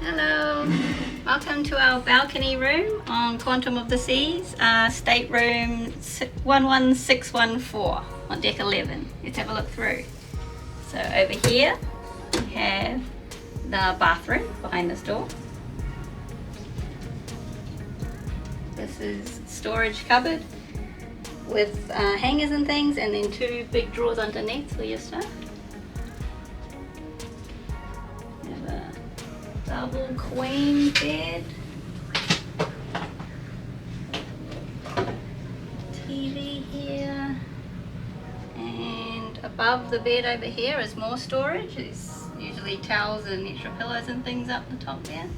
Hello, welcome to our balcony room on Quantum of the Seas, Stateroom 11614 on deck 11. Let's have a look through. So over here we have the bathroom behind this door. This is storage cupboard with hangers and things, and then two big drawers underneath for your stuff. Double queen bed, TV here, and above the bed over here is more storage. There's usually towels and extra pillows and things up the top there.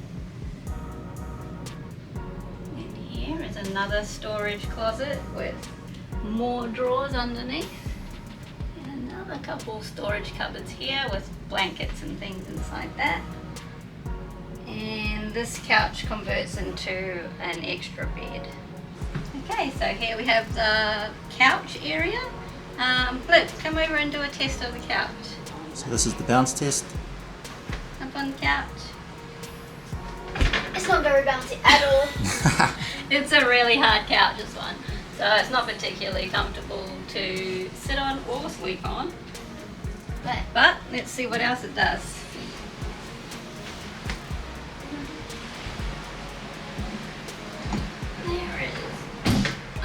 And here is another storage closet with more drawers underneath, and another couple storage cupboards here with blankets and things inside that. And this couch converts into an extra bed. Okay, so here we have the couch area. Flip, come over and do a test of the couch. So this is the bounce test. Up on the couch. It's not very bouncy at all. It's a really hard couch, this one. So it's not particularly comfortable to sit on or sleep on. But let's see what else it does.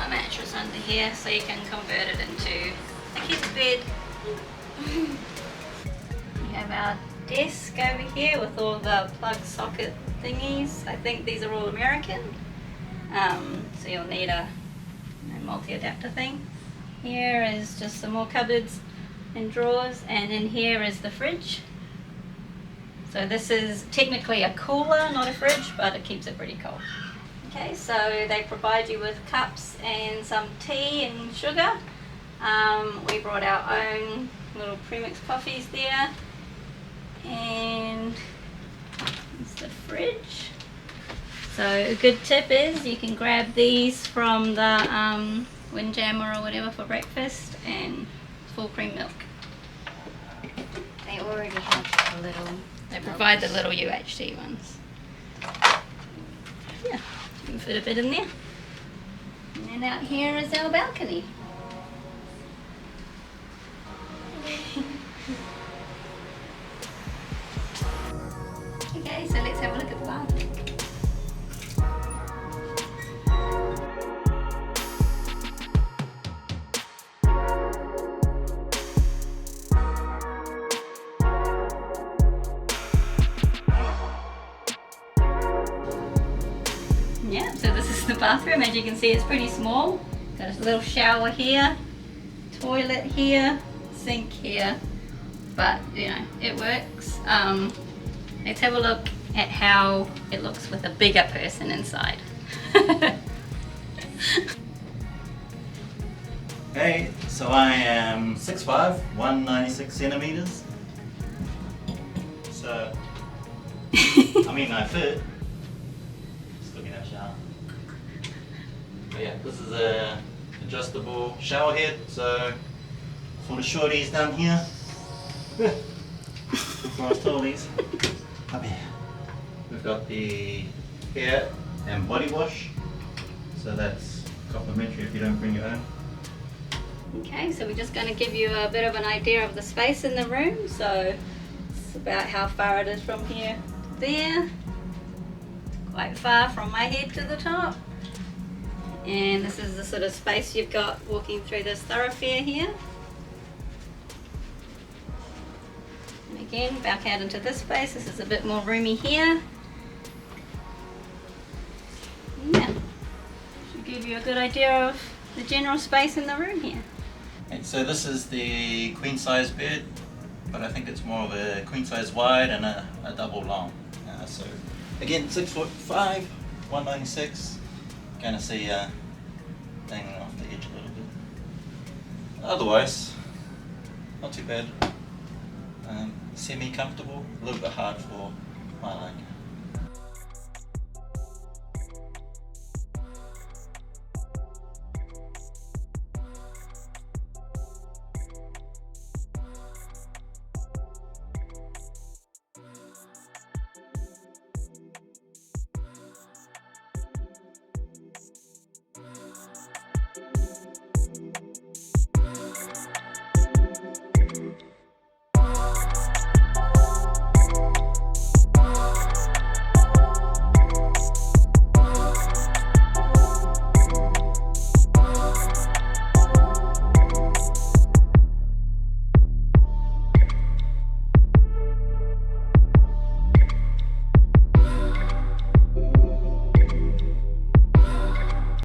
A mattress under here, so you can convert it into a kid's bed. We have our desk over here with all the plug socket thingies. I think these are all American, so you'll need a multi-adapter thing. Here is just some more cupboards and drawers, and in here is the fridge. So this is technically a cooler, not a fridge, but it keeps it pretty cold. Okay, so they provide you with cups and some tea and sugar. We brought our own little premix coffees there. And it's the fridge. So a good tip is you can grab these from the Windjammer or whatever for breakfast, and full cream milk. They already have a little. They provide the little UHT ones. Yeah. You can fit a bit in there. And then out here is our balcony. Okay, so let's have a look at the bathroom. Yeah, so this is the bathroom. As you can see, it's pretty small. Got a little shower here, toilet here, sink here, but you know, it works. Let's have a look at how it looks with a bigger person inside. Okay, so I am 6'5", 196 centimeters. So, I mean, I fit. Just looking at shower. But yeah, this is a adjustable shower head. So for the shorties down here, for our tallies, up here, we've got the hair and body wash. So that's complimentary if you don't bring your own. Okay, so we're just going to give you a bit of an idea of the space in the room. So it's about how far it is from here to there. Quite far from my head to the top. And this is the sort of space you've got walking through this thoroughfare here. And again, back out into this space. This is a bit more roomy here. Yeah, should give you a good idea of the general space in the room here. And so this is the queen size bed, but I think it's more of a queen size wide and a double long. So again, 6'5", 196. Kind of see hanging off the edge a little bit. Otherwise, not too bad. Semi-comfortable, a little bit hard for my liking.